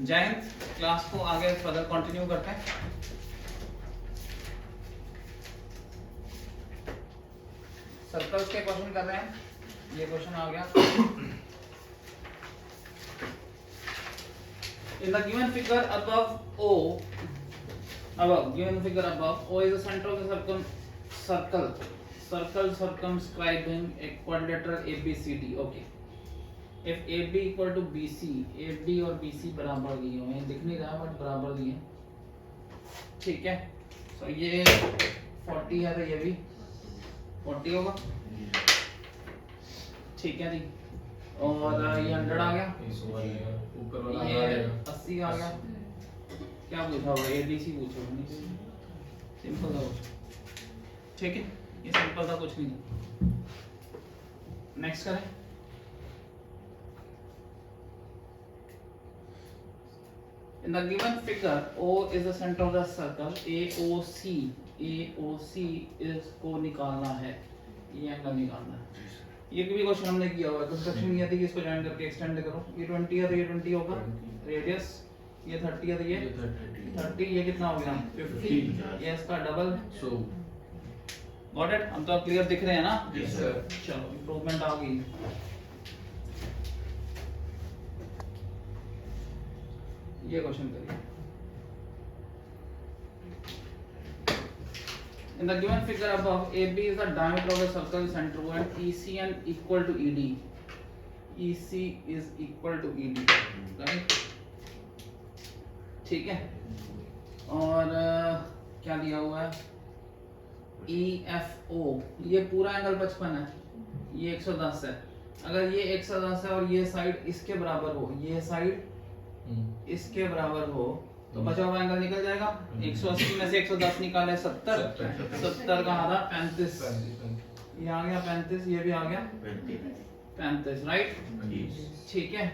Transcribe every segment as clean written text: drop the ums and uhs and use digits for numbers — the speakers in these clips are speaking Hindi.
जय हिंद। क्लास को आगे फर्दर कंटिन्यू करते हैं। सर्कल्स के क्वेश्चन कर रहे हैं। ये क्वेश्चन आ गया। In the given figure above O, given figure above O is the center of the circle circumscribing a quadrilateral ABCD. Okay. If AB equal to BC, AB और BC बराबर दिए हुए हैं, दिख नहीं रहा बट बराबर दिए, ठीक है। तो ये 40 है तो ये भी 40 होगा, ठीक है जी। और ये 100 आ गया, ये 80 आ गया। क्या पूछा होगा? ABC पूछा होगा, सिंपल था कुछ, ठीक है। ये सिंपल था, कुछ नहीं। नेक्स्ट करें। In the given figure, O is the center of the circle. AOC is को निकालना है, ये एंगल निकालना है। ये भी क्वेश्चन हमने किया हुआ है। कंस्ट्रक्शन ये थी कि इसको जॉइन करके एक्सटेंड करो। ये 20 है तो ये 20 होगा, रेडियस ये 30 है तो ये 30, ये कितना हो गया 50, ये इसका डबल। So got it. हम तो क्लियर दिख रहे हैं ना? Yes sir. चलो इंप्रूवमेंट आ गई। ये क्वेश्चन करिए। In the given figure above, AB is the diameter of the circle center and ECN equal to ED. EC is equal to ED, right? ठीक है। और क्या दिया हुआ है? EFO, ये पूरा एंगल 55 है, ये 110 है। अगर ये 110 है और ये साइड इसके बराबर हो, ये साइड इसके बराबर हो, तो बचा हुआ एंगल निकल जाएगा। 180 में से 110 निकाले 70, 70 का आधा 35, ये आ गया 35, ये भी आ गया 35, राइट? ठीक है।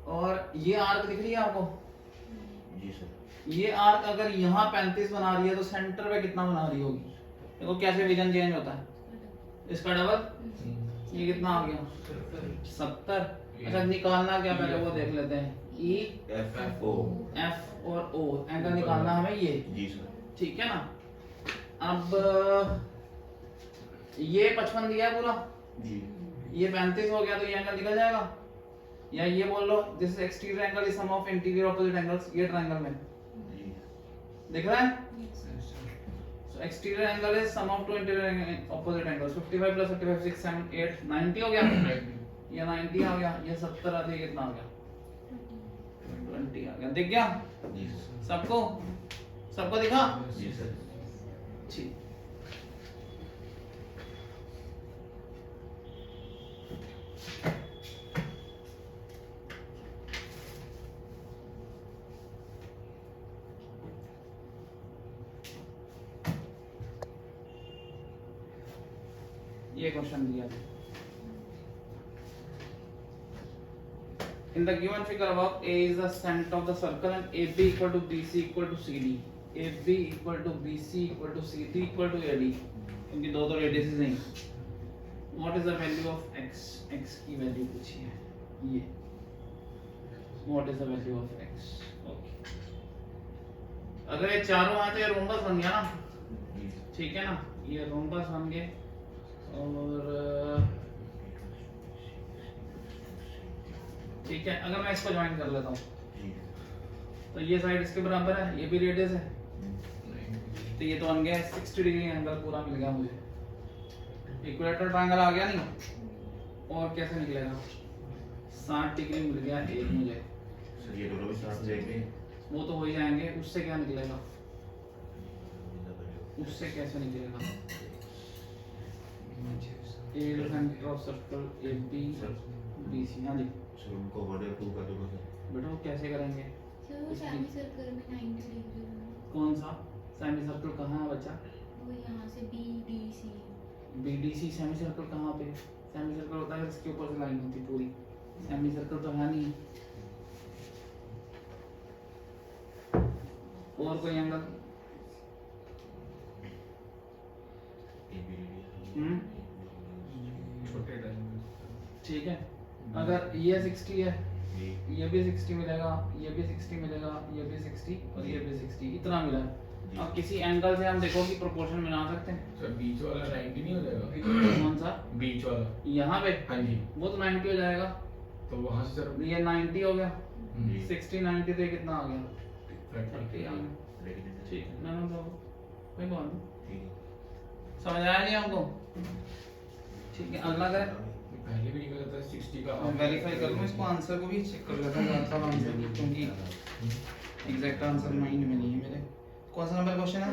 और ये आर्क दिख रही है आपको? जी सर। ये आर्क अगर यहाँ 35 बना रही है तो सेंटर पे कितना बना रही होगी? देखो कैसे विजन चेंज होता है, इसका डबल। ये कितना आ गया 70। अच्छा निकालना क्या, पहले वो देख लेते हैं। E F और O एंगल निकालना हमें ये, जी सर, ठीक है ना। अब ये 55 दिया है पूरा जी, ये 35 हो गया तो ये एंगल निकल जाएगा। या ये बोल लो this exterior angle is sum of interior opposite angles, ये ट्रायंगल में जी दिख रहा है। So exterior angle is sum of two interior opposite angles. 55 plus 55 6 7 8 90 हो गया। ये 90 आ गया, ये 70 आ गया, कितना आ गया 20 आ गया। दिख गया सबको? सबको दिखा? जी सर। ठीक। ये क्वेश्चन दिया है। In the given figure above, A is the center of the circle and AB equal to BC equal to CD. AB equal to BC equal to CD equal to AD. क्योंकि दो तो रेडियस नहीं। What is the value of x? X की वैल्यू पूछी है ये। What is the value of x? Okay. अगर ये चारों आते हैं रोम्बस बन गया ना, ठीक है ना, ये रोम्बस बन गए। और ठीक है, अगर मैं इसको ज्वाइन कर लेता हूँ तो ये साइड इसके बराबर है, ये भी रेडियस है, तो ये तो बन गया 60 डिग्री एंगल पूरा मिल गया मुझे। इक्विलेटरल ट्रायंगल आ गया नहीं? और कैसे निकलेगा? 60 डिग्री मिल गया एक मुझे। सर ये दोनों भी 60 जाएंगे, वो तो हो ही जाएंगे। उससे क्या निकलेगा? उससे कैसे निकलेगा? Centre of circle AB BC। हाँ जी सर, उनको बॉर्डर प्रूव कर दो सर। बेटा वो कैसे करेंगे? सर वो सेमी सर्कल में 90 डिग्री होगा। कौन सा सेमी सर्कल? कहाँ है बच्चा? वो यहाँ से BDC। BDC सेमी सर्कल कहाँ पे? सेमी सर्कल होता है इसके ऊपर से लाइन होती पूरी, सेमी सर्कल तो है नहीं। और कोई एंगल? छोटे, ठीक है। अगर ये 60 है ये भी 60 मिलेगा, ये भी 60 मिलेगा, ये भी 60 और ये भी 60, इतना मिला है। अब किसी एंगल से हम देखो कि प्रोपोर्शन बना सकते हैं। सर बीच वाला 90 नहीं हो जाएगा? कौन सा? बीच वाला। यहाँ पे हाँ जी। वो तो 90 हो जाएगा, तो वहाँ से सर ये 90 हो गया, जी। 60 90 तो ये कितना आ गया? 30 30 आ गया। ठीक है ना, तो कोई बात नहीं, ठीक है। समझ आया नहीं हमको? ठीक है, अगला करें। पहले भी निकला था 60 का। मैं वेरीफाई कर लूँ इसको, आंसर को भी चेक कर लेता हूँ आंसर क्योंकि एग्जैक्ट आंसर माइंड में नहीं है मेरे। कौन सा नंबर क्वेश्चन है?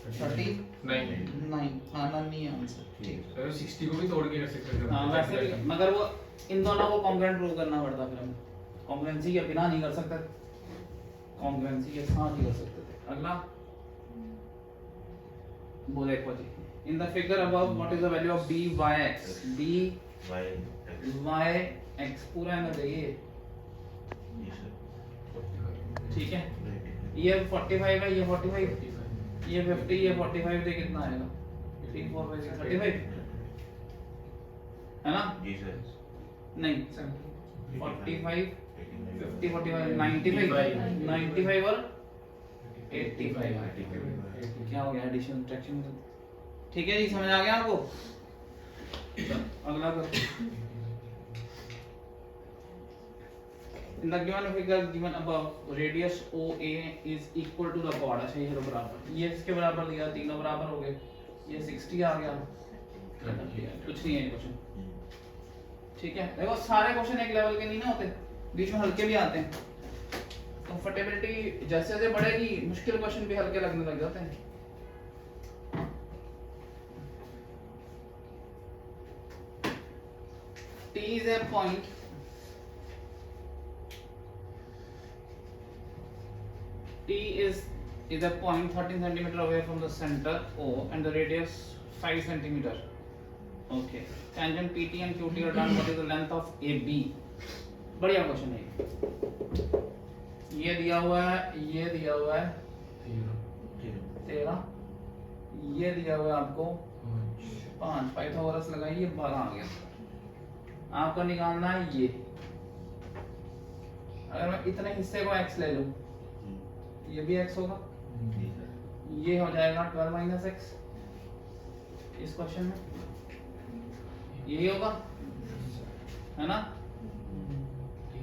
39 39। हाँ ना, नहीं आंसर। ठीक है। सर 60 को भी तोड़ के कर सकते हैं। हाँ वैसे भी, मगर वो इन दोनों को कॉन्ग्रुएंट प्रूव करना पड़ता फिर हमें, कॉन्ग्रुएंसी के बिना नहीं कर सकते, कॉन्ग्रुएंसी के साथ ही कर सकते थे। अगला वो देखो जी, in the figure above what is the value of b y x? b y x पूरा है ना देखिए, ठीक है। ये 45 है, ये 45, ये 50, ये 45 से कितना आएगा? 3 4 5 6 35 है ना? जी सर। नहीं 45 50 45 95 95 और 85 क्या हो गया? Addition subtraction. ठीक है जी, समझ आ गया आपको? अगला करो। In the given figure given above, radius OA is equal to the chord। अच्छा ये बराबर, ये इसके बराबर दिया, तीनों बराबर हो गए, ये 60 आ गया, कुछ नहीं है क्वेश्चन। ठीक है, देखो सारे क्वेश्चन एक लेवल के नहीं ना होते, बीच में हल्के भी आते हैं। कंफर्टेबिलिटी जैसे जैसे बढ़ेगी मुश्किल क्वेश्चन भी हल्के लगने लग जाते हैं। T is a point T is a point 13 centimeter away from the center O and the radius 5 centimeter. Okay. Tangent PT and QT are done. What is the length of AB? बढ़िया क्वेश्चन है ये दिया हुआ है, ये दिया हुआ है 13, ये दिया हुआ है आपको 5, पाइथागोरस लगाइए 12 आ गया। आपको निकालना है ये, अगर मैं इतने हिस्से को x ले लूं, ये भी x होगा, ये हो जाएगा 12 माइनस x इस क्वेश्चन में, यही होगा है ना?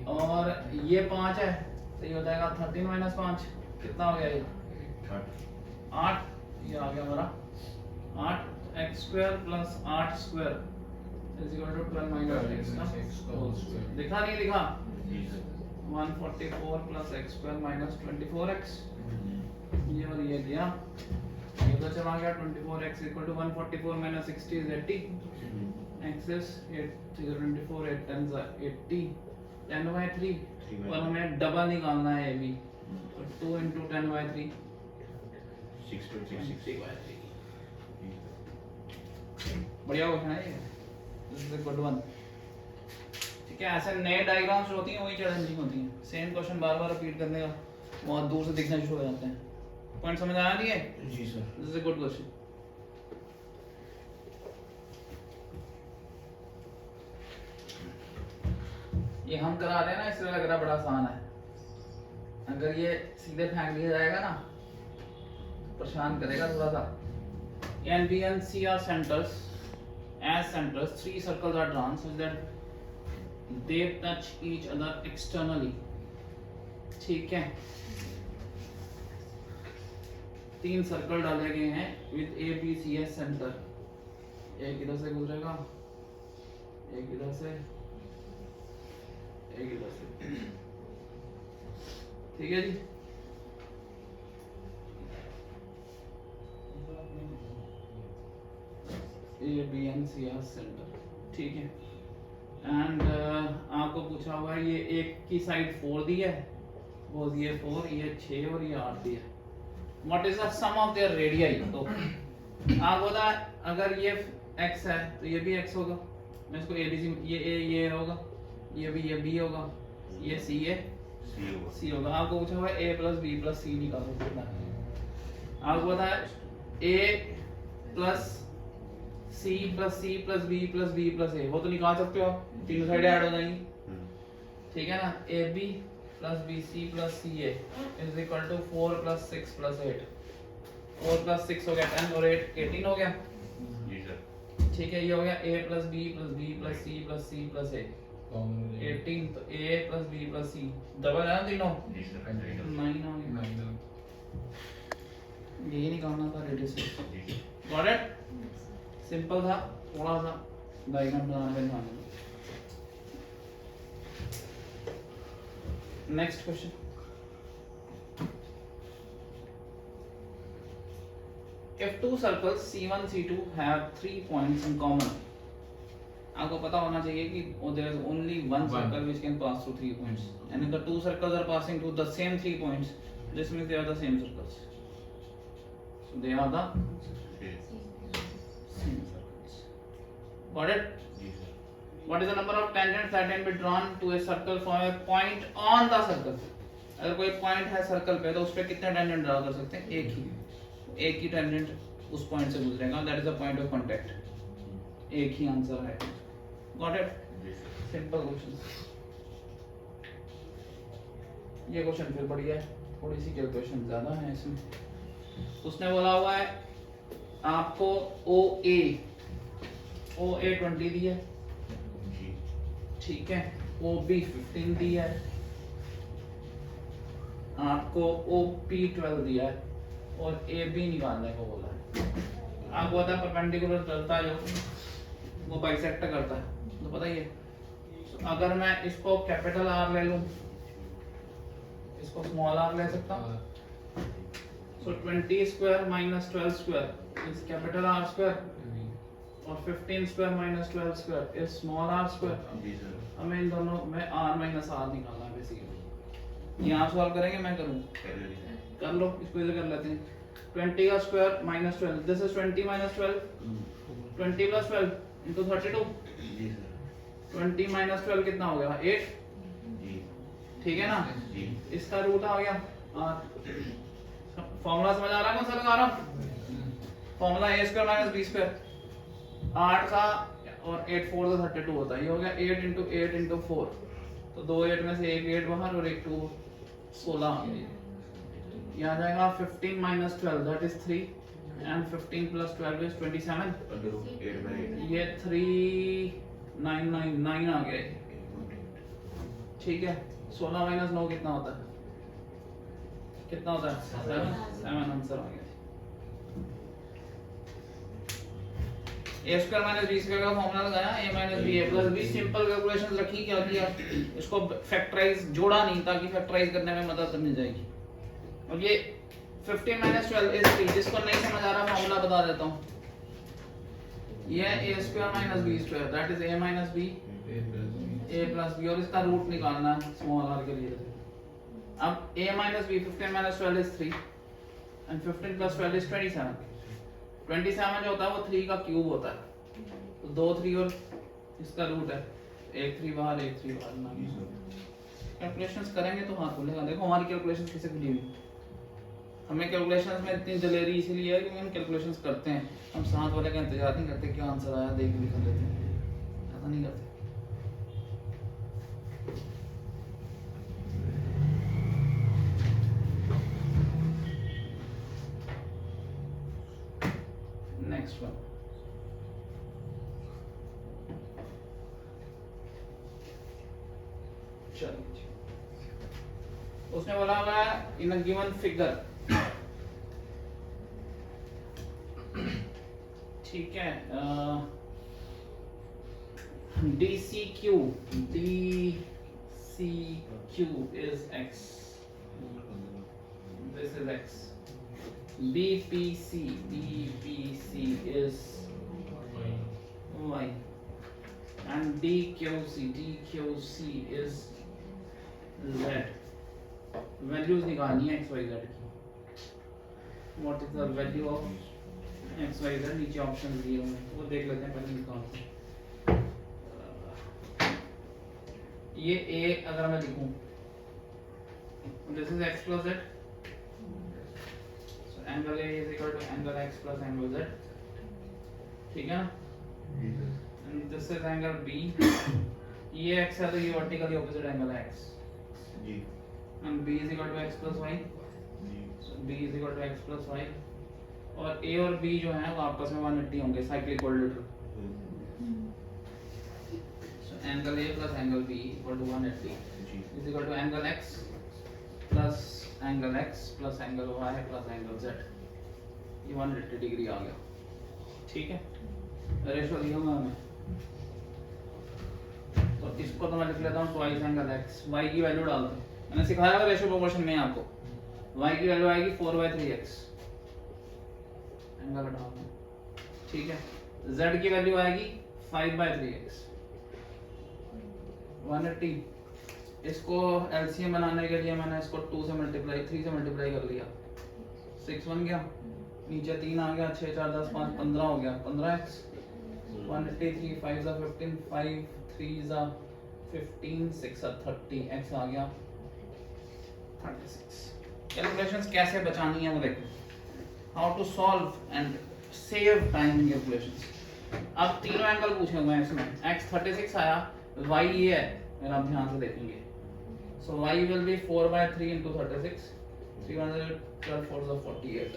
और ये 5 है तो ये हो जाएगा 13 माइनस 5, कितना हो गया ये? 8। ये आ गया हमारा 8 x square plus 8 square is equal to 12 minus x का होल स्क्वायर। दिखा नहीं दिखा? 144 plus x square minus 24x, ये और ये दिया, ये तो चला गया 24x equal to 144 minus 60 is 80, x is 8 24 8 10 80, 10/3 और हमें डबल निकालना है ये भी, तो 2 into 10/3 60/3। बढ़िया क्वेश्चन है ये, this is a good one. ठीक है, ऐसे नए डायग्राम्स होती हैं वही चैलेंजिंग होती हैं, सेम क्वेश्चन बार बार रिपीट करने का बहुत दूर से दिखना शुरू हो जाते हैं। पॉइंट समझ आया नहीं है? जी sir. This is a good question. ये हम करा रहे हैं ना, इसलिए लग रहा बड़ा आसान है, अगर ये सीधे फेंक दिया जाएगा ना परेशान करेगा थोड़ा सा। N, B and C are centers. As centers, 3 circles are drawn such that they touch each other externally. ठीक है, 3 सर्कल डाले गए हैं with A, B, C as center। एक इधर से गुजरेगा, एक इधर से, एक इधर से। ठीक है जी, A, B and C as center। ठीक है, एंड आपको पूछा हुआ है ये एक की साइड 4 दी है, वो ये 4, ये 6 और ये 8 दी है। What is the sum of their radii? तो आप बोला अगर ये x है तो ये भी x होगा, मैं इसको ABC, ये होगा, ये भी ये B होगा, ये C है, C होगा। आपको पूछा हुआ है A plus B plus C निकालो कितना है। आपको पता है A plus C plus C plus B plus B plus A, वो तो निकाल सकते हो आप, तीनों साइड ऐड हो जाएंगी। ठीक है ना, AB plus BC plus CA is equal to 4 plus 6 plus 8। 4 plus 6 हो गया 10 और 8 18 हो गया। जी सर। ठीक है, ये हो गया A plus B plus B plus C plus C plus A 18, तो A plus B plus C double है ना तीनों, जी सर। 9 आ गया। यही निकालना था रेडियस। जी गॉट इट? सिंपल था, थोड़ा सा डायग्राम बनाने में ध्यान देना। Next question, if two circles C1 C2 have 3 points in common, आपको पता होना चाहिए कि there is only one circle which can pass through 3 points, and if the two circles are passing through the same 3 points, this means they are the same circles. So they are the same circles. Got it? जी sir. What is the number of tangents that can be drawn to a circle from a point on the circle? अगर कोई पॉइंट है सर्कल पे तो उस पे कितने टेंजेंट ड्रा कर सकते हैं? एक ही टेंजेंट उस पॉइंट से गुजरेगा, that is the point of contact. एक ही आंसर है। Got it? जी सर। Simple question. ये क्वेश्चन फिर बढ़िया है, थोड़ी सी कैलकुलेशन ज्यादा है इसमें। उसने बोला हुआ है आपको OA 20 दी है, जी। ठीक है, OB 15 दी है, आपको OP 12 दिया है और AB निकालने को बोला है। आपको पता है परपेंडिकुलर चलता है जो वो बाइसेक्ट करता है, तो पता ही है। So, अगर मैं इसको कैपिटल R ले लूं, इसको स्मॉल r ले सकता हूं। So 20 square minus 12 square is capital R square और 15 square minus 12 square is small r square। जी सर। हमें इन दोनों में r minus r निकालना है बेसिकली। यहाँ सॉल्व करेंगे, मैं करूँ? कर लो, इसको इधर कर लेते हैं। 20 का square minus 12, this is 20 minus 12, 20 plus 12 into 32। जी सर। 20 माइनस 12 कितना हो गया? 8। जी। ठीक है ना? जी। इसका रूट आ गया r। फॉर्मूला समझ आ रहा है? कौन सा लगा रहा हूँ? Formula a square minus b square. 8 का और 8 4 तो 32 होता है। ये हो गया 8 इंटू 8 इंटू 4, तो 2 8 में से एक 8 बाहर और एक 2 16 आ गया। ये आ जाएगा 15 minus 12 that is 3 and 15 plus 12 is 27। अगर 8 बाय 8 ये 3999 आ गया। ठीक है, 16 माइनस 9 कितना होता है? कितना होता है? 7 आंसर आ गया। a square minus b square का फॉर्मूला लगाया, a minus b a plus b। Simple calculations रखी, क्या किया? इसको फैक्टराइज जोड़ा नहीं ताकि फैक्टराइज करने में मदद मिल जाएगी। और ये 15 माइनस 12 इज 3, जिसको नहीं समझ आ रहा फॉर्मूला बता देता हूँ। ये a square minus b square that is a minus b a plus b और इसका रूट निकालना है स्मॉल r के लिए। अब a minus b 15 minus 12 is 3 and 15 plus 12 is 27। 27 जो होता है वो 3 का क्यूब होता है, तो 2 3 और इसका रूट है, एक 3 बाहर एक 3 बाहर। कैलकुलेशंस करेंगे तो हाथ खुलेगा। देखो हमारी कैलकुलेशंस कैसे खुली हुई। हमें कैलकुलेशंस में इतनी जलेरी इसीलिए है क्योंकि हम कैलकुलेशंस करते हैं, हम साथ वाले का इंतजार नहीं करते क्या आंसर आया देख लिख लेते हैं, ऐसा नहीं करते। नेक्स्ट वन, चलिए उसने बोला हुआ इन अ गिवन फिगर, ठीक है, DCQ is x, this is x, BPC is y, and DQC is z। Values निकालनी है x y z की। What is the value of x y z? नीचे ऑप्शन दिए हुए हैं, वो देख लेते हैं पहले निकालते हैं। ये a अगर मैं लिखूं, this is x plus z, so angle a is equal to angle x plus angle z, ठीक है ना? and this is angle b, ये x है तो ये वर्टिकली ऑपोजिट एंगल है x जी and b is equal to x plus y जी so b is equal to x plus y और a और b जो है वो आपस में 180 होंगे cyclic coordinator so angle a plus angle b equal to 180 जी is equal to angle x plus angle x plus angle y plus angle z ये 180 डिग्री आ गया ठीक है रेशो दिया हुआ हमें तो इसको तो मैं लिख लेता हूँ ट्वाइस एंगल x y की वैल्यू डाल दो मैंने सिखाया था रेशो प्रोपोर्शन में आपको y की वैल्यू आएगी 4/3x एंगल हटाओ ठीक है z की वैल्यू आएगी 5/3x 180 इसको एलसीएम बनाने के लिए मैंने इसको 2 से मल्टीप्लाई 3 से मल्टीप्लाई कर लिया 6 बन गया नीचे 3 आ गया 6 4 10 5 15 हो गया 15x 183 5 जा 15 5 3 जा 15 6 जा 30 x आ गया 36 कैलकुलेशंस कैसे बचानी है वो देखो how to solve and save time in calculations अब तीनों एंगल पूछे हुए हैं इसमें x 36 आया y ये है अगर आप ध्यान से देखेंगे सो y विल बी 4/3 into 36 312 4 जा 48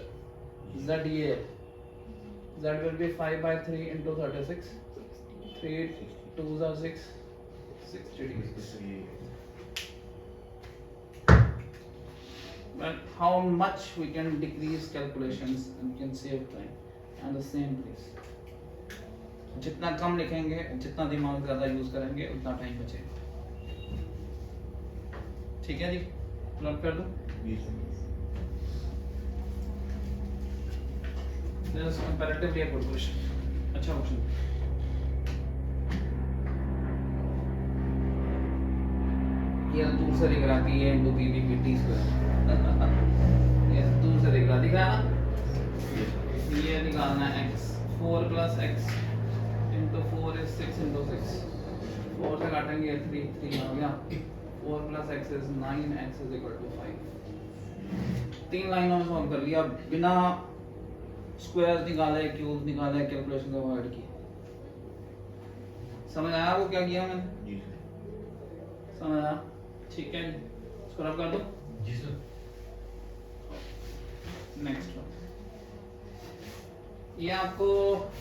z ये है z will be 5/3 into 36 3 2 are 6 60 degrees but how much we can decrease calculations and can save time and the same place जितना कम लिखेंगे जितना दिमाग ज्यादा यूज करेंगे उतना टाइम बचेगा ठीक है जी प्लॉट कर दूं जी sir This is comparatively a good question. अच्छा क्वेश्चन ये दूर से दिख रहा है ये into B B T square ये दूर से दिख रहा है ना ये निकालना है x 4 plus x into 4 is 6 into 6 4 से काटेंगे 3 3 आ गया 4 plus x is 9 x is equal to 5 तीन लाइनों में सॉल्व कर लिया बिना स्क्वायर्स निकाले क्यूब निकाले कैलकुलेशन अवॉइड की समझ आया आपको क्या किया मैंने जी सर समझ आया ठीक है इसको रब कर दो जी सर नेक्स्ट वन ये आपको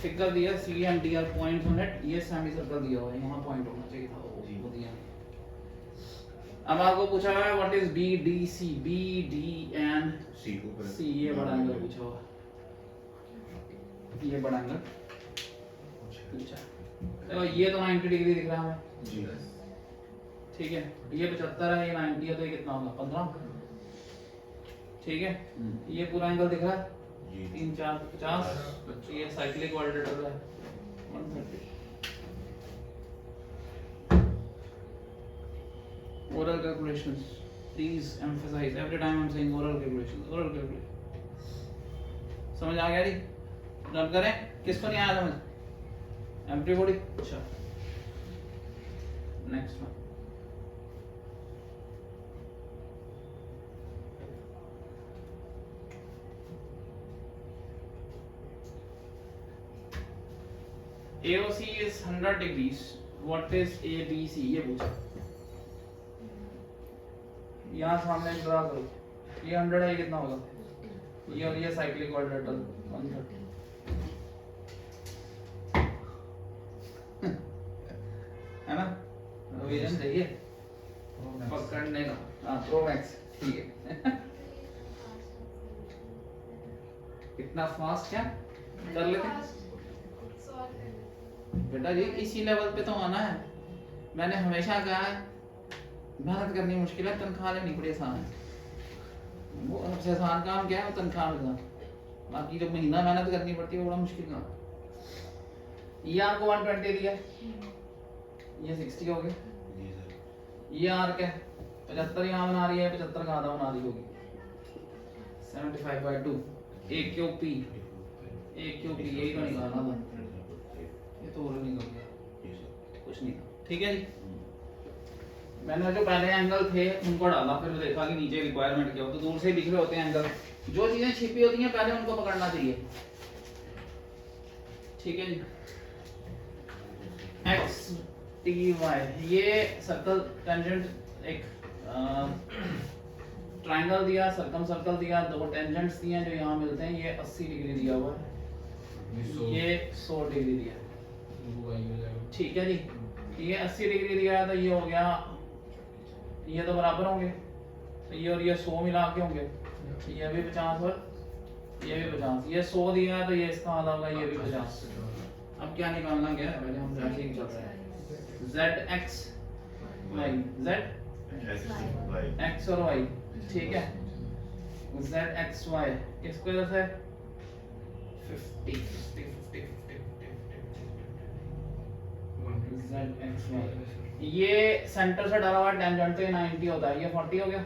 फिगर दिया C and D are points on it ये सेमी सर्कल दिया हुआ है यहाँ पॉइंट होना चाहिए था वो दिया अब आपको पूछा है what is B D C B D and C को कर सी ये बड़ा एंगल पूछा हुआ ये बड़ा एंगल पूछा तो ये तो 90 डिग्री दिख रहा है हमें जी ठीक है ये 75 है ये 90 है तो ये कितना होगा 15 ठीक है ये पूरा एंगल दिख रहा है जी 3 4 50 ये साइक्लिक कोऑर्डिनेटर है 130 oral calculations please emphasize every time I'm saying oral calculation समझ आ गया जी रन करें किसको नहीं आया समझ एवरीबॉडी अच्छा next one AOC is 100 degrees. What is ABC? ये पूछा। यहाँ सामने ड्रा करो। ये 100 है ये कितना होगा? ये और ये साइक्लिक कोऑर्डिनेटर 130 है ना? विजन चाहिए पकड़ने का। हाँ प्रो मैक्स ठीक है। कितना फास्ट क्या कर लेते? बेटा जी इसी लेवल पे तो आना है मैंने हमेशा कहा है मेहनत करनी मुश्किल है तनख्वाह लेनी बड़ी आसान है वो सबसे आसान काम क्या है तनख्वाह मिलना बाकी जो महीना मेहनत करनी पड़ती है वो बड़ा मुश्किल काम ये आपको 120 दिया ये 60 हो गया जी सर ये आर क्या 75 यहाँ बना रही है 75 का आधा बना रही होगी 75/2 एक क्यू पी यही तो निकालना था ये तो और निकल गया जी सर कुछ नहीं था ठीक है जी मैंने जो पहले एंगल थे उनको डाला फिर देखा कि नीचे रिक्वायरमेंट क्या हो तो दूर से दिख रहे होते हैं एंगल जो चीजें छिपी होती हैं पहले उनको पकड़ना चाहिए ठीक है जी x टी वाई, ये सर्कल टेंजेंट एक ट्रायंगल दिया, सर्कल दिया, दो टेंजेंट्स दिए जो यहाँ मिलते हैं, ये 80 डिग्री दिया हुआ है, ये 100 डिग्री दिया है, वो आई हो जाएगा। ठीक है जी। ये 80 डिग्री दिया है तो ये हो गया, ये तो बराबर होंगे, तो ये और ये 100 मिला के होंगे, तो ये भी 50 और ये भी 50, ये 100 दिया है तो ये इसका आधा होगा, ये भी 50। अब क्या निकालना क्या है, पहले हम ऐसे ही चल रहे हैं, z x y, z x और y, ठीक है, z x y किसको जैसे 50 z x y, ये सेंटर से डाला हुआ टेंजेंट तो ये 90 होता है, ये 40 हो गया,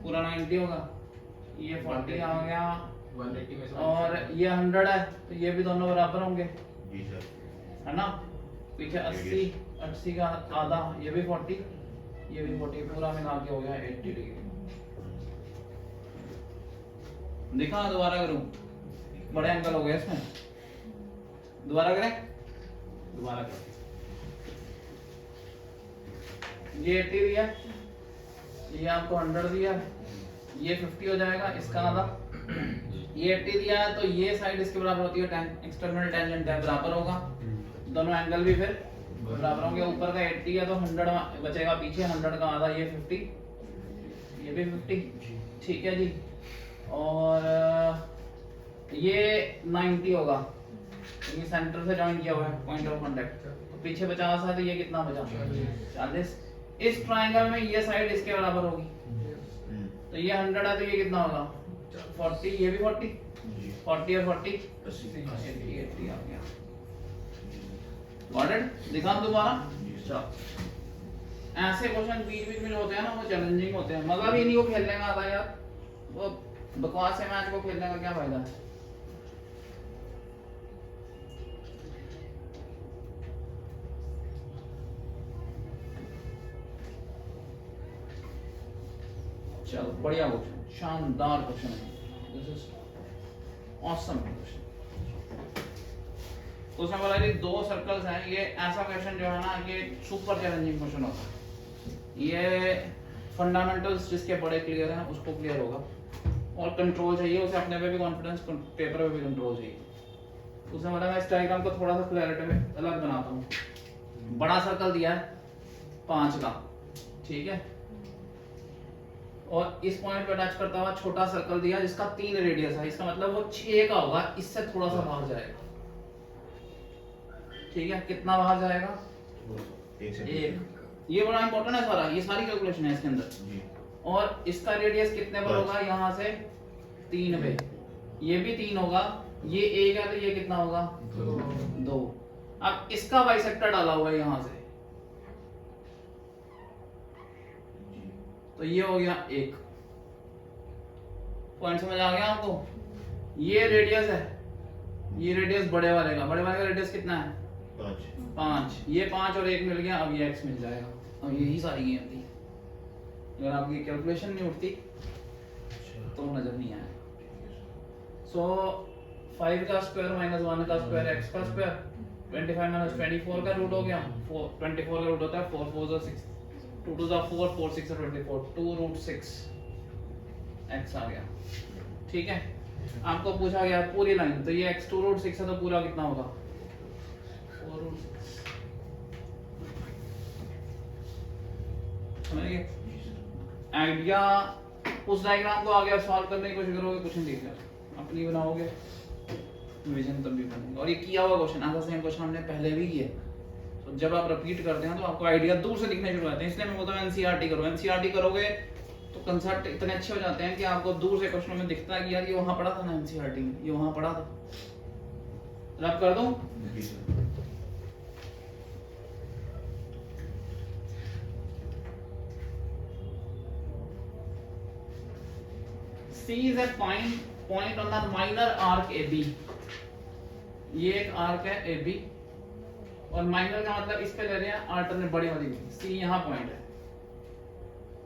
पूरा 90 होगा, ये 40 आ गया, 180 में से और ये 100 है तो ये भी दोनों बराबर होंगे, जी सर। है ना, पीछे 80 का आधा, ये भी 40, ये भी 40, पूरा मिला के हो गया 80 डिग्री। दिखा दोबारा करूं, बड़े एंगल हो गए इसमें, दोबारा करें, दोबारा करें, ये 80 दिया, ये आपको 100 दिया, ये 50 हो जाएगा, इसका आधा, ये 80 दिया है तो ये साइड इसके बराबर होती है, एक्सटर्नल टेंजेंट है, बराबर होगा, दोनों एंगल भी फिर बराबर होंगे, ऊपर का 80 है तो 100 बचेगा पीछे, 100 का आधा, ये 50, ये भी 50, ठीक है जी, और ये 90 होगा, ये सेंटर से जॉइन किया हुआ है, पॉइंट ऑफ कांटेक्ट, पीछे 50 है तो ये कितना बचा 40, इस ट्रायंगल में ये साइड इसके बराबर होगी, तो ये 100 है तो ये कितना होगा 40, ये भी 40, 40 और 40 80 आ गया, गॉट इट। दिखा दोबारा, चलो ऐसे क्वेश्चन बीच में जो होते हैं ना वो चैलेंजिंग होते हैं, मजा भी इन्हीं को खेलने का आता है यार, वो बकवास से मैच को खेलने का क्या फायदा है। चलो बढ़िया क्वेश्चन, शानदार क्वेश्चन है, दिस इज ऑसम क्वेश्चन। तो उसमें बोला कि दो सर्कल्स हैं, ये ऐसा क्वेश्चन जो है ना ये सुपर चैलेंजिंग क्वेश्चन होता है, ये फंडामेंटल्स जिसके बड़े क्लियर हैं उसको क्लियर होगा, और कंट्रोल चाहिए उसे, अपने पे भी कॉन्फिडेंस, पेपर पे भी कंट्रोल चाहिए। उसने बोला मैं इस डायग्राम को थोड़ा सा क्लैरिटी में अलग बनाता हूँ, बड़ा सर्कल दिया है 5 का, ठीक है, और इस पॉइंट पे टच करता हुआ छोटा सर्कल दिया जिसका 3 रेडियस है, इसका मतलब वो 6 का होगा, इससे थोड़ा सा बाहर जाएगा, ठीक है, कितना बाहर जाएगा 1, ये बड़ा इंपॉर्टेंट है सारा, ये सारी कैलकुलेशन है इसके अंदर, और इसका रेडियस कितने पर होगा, यहाँ से 3 पे, ये भी 3 होगा, ये 1 है तो ये कितना होगा 2, अब इसका बाइसेक्टर डाला हुआ है यहाँ से, तो ये हो गया 1, पॉइंट समझ आ गया आपको, ये रेडियस है, ये रेडियस बड़े वाले का रेडियस कितना है 5, ये 5 और 1 मिल गया, अब ये x मिल जाएगा, अब यही सारी गेम थी, अगर आपकी कैलकुलेशन नहीं उठती तो नजर नहीं आया। सो 5 का स्क्वायर माइनस 1 का स्क्वायर x का स्क्वायर, 25 माइनस 24 का रूट हो गया, 24 का रूट होता है 4 4 6, 2 2 4 4 6 24, 2√6 x आ गया, ठीक है। आपको पूछा गया पूरी लाइन, तो ये x 2√6 है तो पूरा कितना होगा 4√6, समझिए आइडिया। उस डायग्राम को आगे सॉल्व करने की कोशिश करोगे, कुछ नहीं दिखेगा, अपनी बनाओगे विजन तब भी बनेगा, और ये किया हुआ क्वेश्चन, ऐसा सेम क्वेश्चन हमने पहले भी किया, तो जब आप रिपीट करते हैं तो आपको आइडिया दूर से दिखने शुरू होते हैं, इसलिए मैं बोलता हूँ एनसीईआरटी करो, एनसीईआरटी करोगे तो कंसेप्ट इतने अच्छे हो जाते हैं कि आपको दूर से क्वेश्चन में दिखता है कि यार ये वहां पढ़ा था ना एनसीईआरटी में, ये वहां पढ़ा था। रब कर दूं, C is a point on the minor arc AB, ये एक आर्क है AB, और माइनर का मतलब इस पे ले रहे हैं अल्टरनेट बड़ी वाली, C यहाँ पॉइंट है,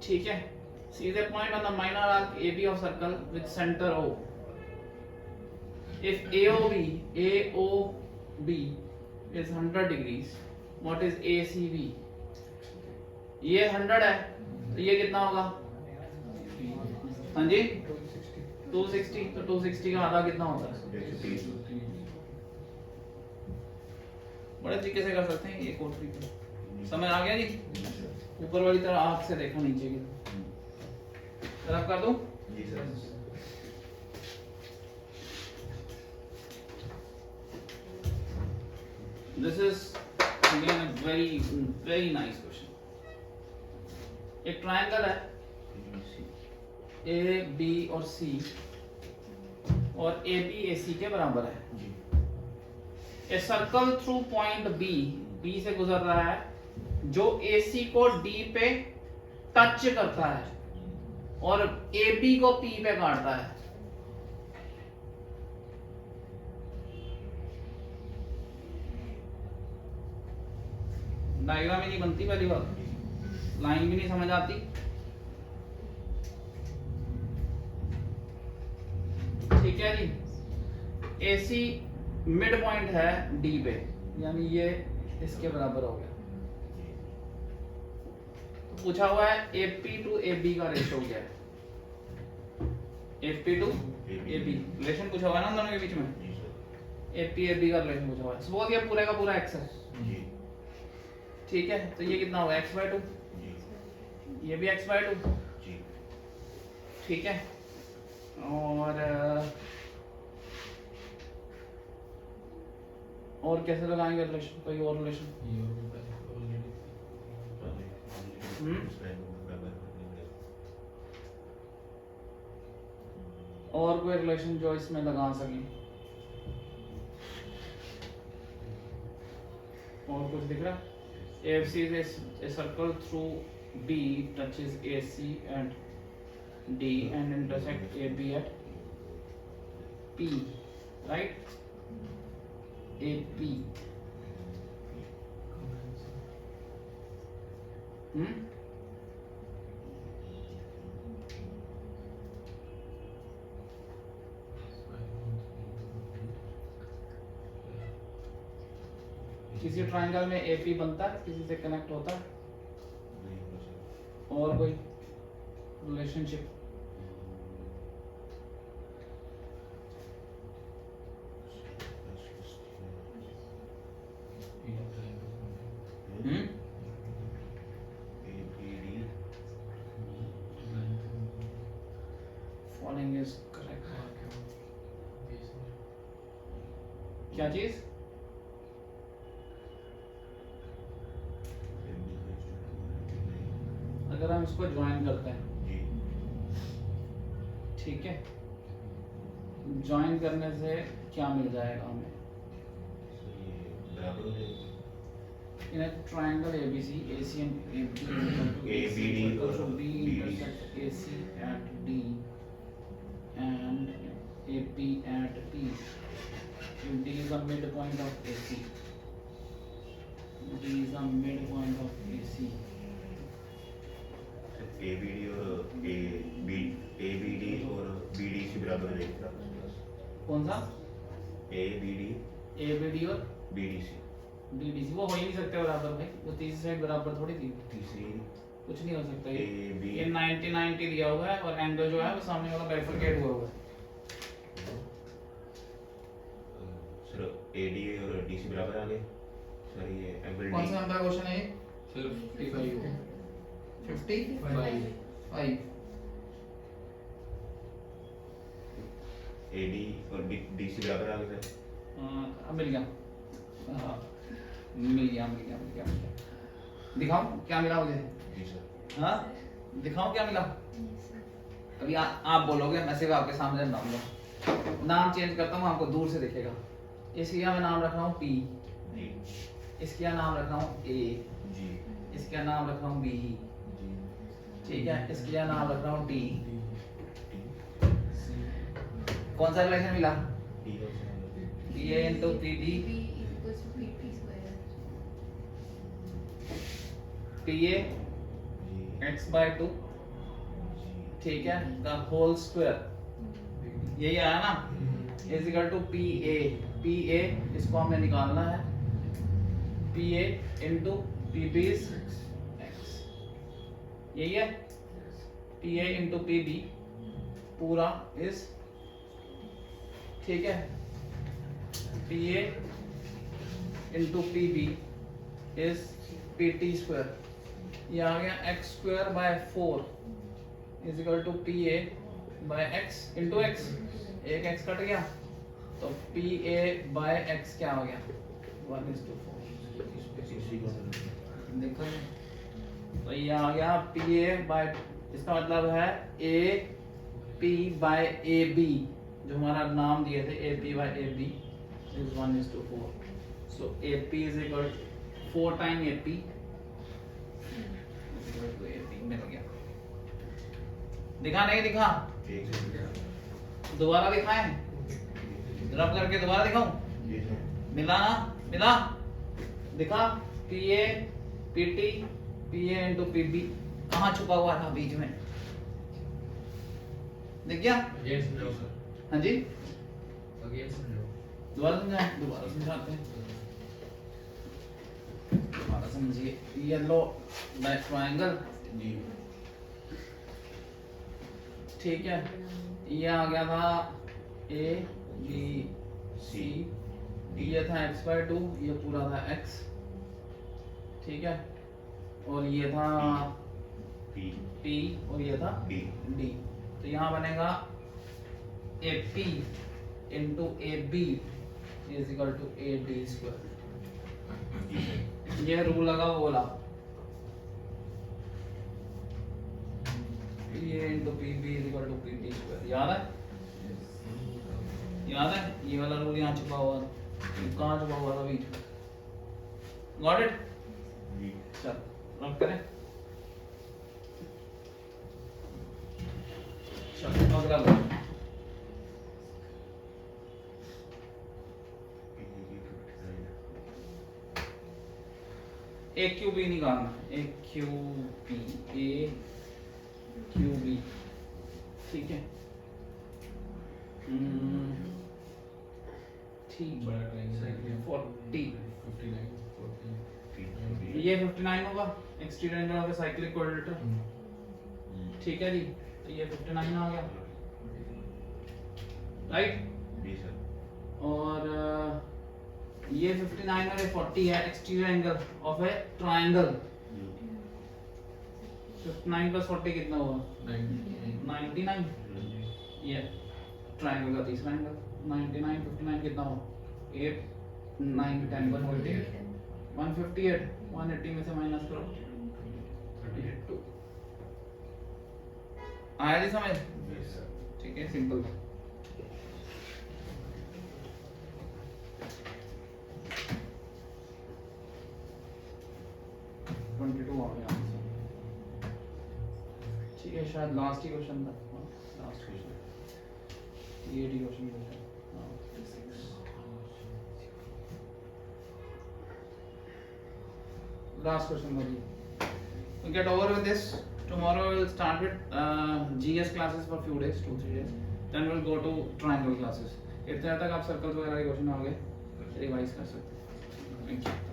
ठीक है। C is a point on the minor arc AB of circle with center O. If AOB is 100 degrees. What is ACB? ये 100 है तो ये कितना होगा? हाँ जी 260, तो 260 का आधा कितना होता है? 130। बड़े तरीके से कर सकते हैं ये कोड ट्रिक। समझ आ गया जी? ऊपर वाली तरफ आँख से देखो नीचे की तरफ कर दूं? जी sir. This is again a very nice question. एक ट्रायंगल है ए बी और सी और ए बी ए सी के बराबर है। जी। A circle through point B, B से गुजर रहा है, जो ए सी को डी पे टच करता है और ए बी को पी पे काटता है। डायग्राम ही नहीं बनती, पहली बात लाइन भी नहीं समझ आती। ठीक है जी। AC मिड पॉइंट है D पे, यानी ये इसके बराबर हो गया। तो पूछा हुआ है AP टू AB का रेशियो क्या है? AP टू AB रिलेशन पूछा हुआ है ना दोनों के बीच में। जी सर। AP AB का रिलेशन पूछा हुआ है। सपोज ये पूरे का पूरा x है, जी। ठीक है, तो ये कितना होगा? x/2। जी। ये भी x/2, जी। ठीक है। और कैसे लगाएंगे रिलेशन? कोई और रिलेशन? ये और भी पहले ऑलरेडी और कोई रिलेशन जो इसमें लगा सकें? और कुछ दिख रहा है? AFC is a circle through B touches AC and D and intersect AB at P, right? AP. किसी ट्रायंगल में AP बनता है, किसी से कनेक्ट होता है? और कोई रिलेशनशिप? Following is correct. क्या चीज? अगर हम इसको ज्वाइन करते हैं, ठीक है, ज्वाइन करने से क्या मिल जाएगा हमें? In a triangle ABC, AC and AB ABD also B BD. intersect AC at D and AP at P. If D is the midpoint of AC, D is the midpoint of AC. ABD और ABD और BD के बराबर है। कौन सा? ABD ABD और BDC। DDC वो हो ही नहीं सकते बराबर भाई, वो तीसरी साइड बराबर थोड़ी थी, तीसरी कुछ नहीं हो सकता। ये AB 90-90 दिया हुआ है और एंगल जो है वो सामने वाला बाइफरकेट हुआ हुआ है। सर AD और DC बराबर आ गए सर। ये एंगल कौन सा नंबर क्वेश्चन है ये? सिर्फ 55 55। AD और DC बराबर आ गए सर। अब मिल गया। हाँ, मिल गया। दिखाऊं क्या मिला मुझे? जी सर। हाँ दिखाऊं क्या मिला? अभी आप बोलोगे, मैं सिर्फ आपके सामने बनाऊंगा। नाम चेंज करता हूँ, आपको दूर से दिखेगा। इसका मैं नाम रख रहा हूँ P, जी। इसका नाम रख रहा हूँ A, जी। इसका नाम रख रहा हूँ B, जी। ठीक है, इसका नाम रख रहा हूँ D। C कौन सा रिलेशन मिला? D और PA into PD, PA जी। x/2, ठीक है, का होल स्क्वायर, यही आया ना, is equal to PA। PA इसको हमें निकालना है, PA into PB is x, यही है। PA into PB पूरा is, ठीक है, PA into PB is PT square, ये आ गया x square by 4 is equal to PA by x into x, एक x कट गया तो PA by x क्या हो गया 1:4, देखो तो ये आ गया PA by, इसका मतलब है AP by AB, जो हमारा नाम दिए थे AP by AB is 1:4, so AP is equal to 4 times AP is equal to AP, मिल गया। दिखा नहीं दिखा, दोबारा दिखाएं, रब करके दोबारा दिखाऊं, मिला ना, मिला, दिखा PA PT PA into PB कहाँ छुपा हुआ था बीच में, दिख गया? अगेन समझाओ सर, हाँ जी, अगेन समझाओ। दोबारा समझाएं, दोबारा समझाते हैं, दोबारा समझिए। येलो ट्रायंगल, जी ठीक है, ये आ गया था A B C, ये था x/2, ये पूरा था x, ठीक है, और ये था P P और ये था D D, तो यहाँ बनेगा AP into AB is equal to AD square, जी सर, ये रूल लगा वो बोला PA into PB is equal to PT square, याद है? याद है? ये वाला रूल यहाँ छुपा हुआ था, कहाँ छुपा हुआ था बीच में? Got it? जी चल रब करें, चल अगला लो। एक क्यू बी निकालना, एक क्यू बी, ए क्यू बी, ठीक है, ठीक, बड़ा ट्रायंगल 40, 59 40 ये 59 होगा exterior angle of cyclic quadrilateral, ठीक है जी, तो ये 59 आ गया, राइट, जी सर, और ये 59 और ये 40 है exterior angle of A triangle, 59 plus 40 कितना हुआ 99, ये ट्रायंगल का तीसरा एंगल, 99 59 कितना हुआ 8 9 10 158, 158 180 में से माइनस करो 32, आया जी समझ, जी सर, ठीक है, सिंपल। ठीक है, शायद लास्ट ही क्वेश्चन था, लास्ट क्वेश्चन, ये डी क्वेश्चन था, लास्ट क्वेश्चन था जी। So get over with this. Tomorrow we'll start with GS classes for few days, 2-3 days. Then we'll go to triangle classes. इतने तक आप सर्कल्स वगैरह के क्वेश्चन आओगे रिवाइज कर सकते हैं। Thank you.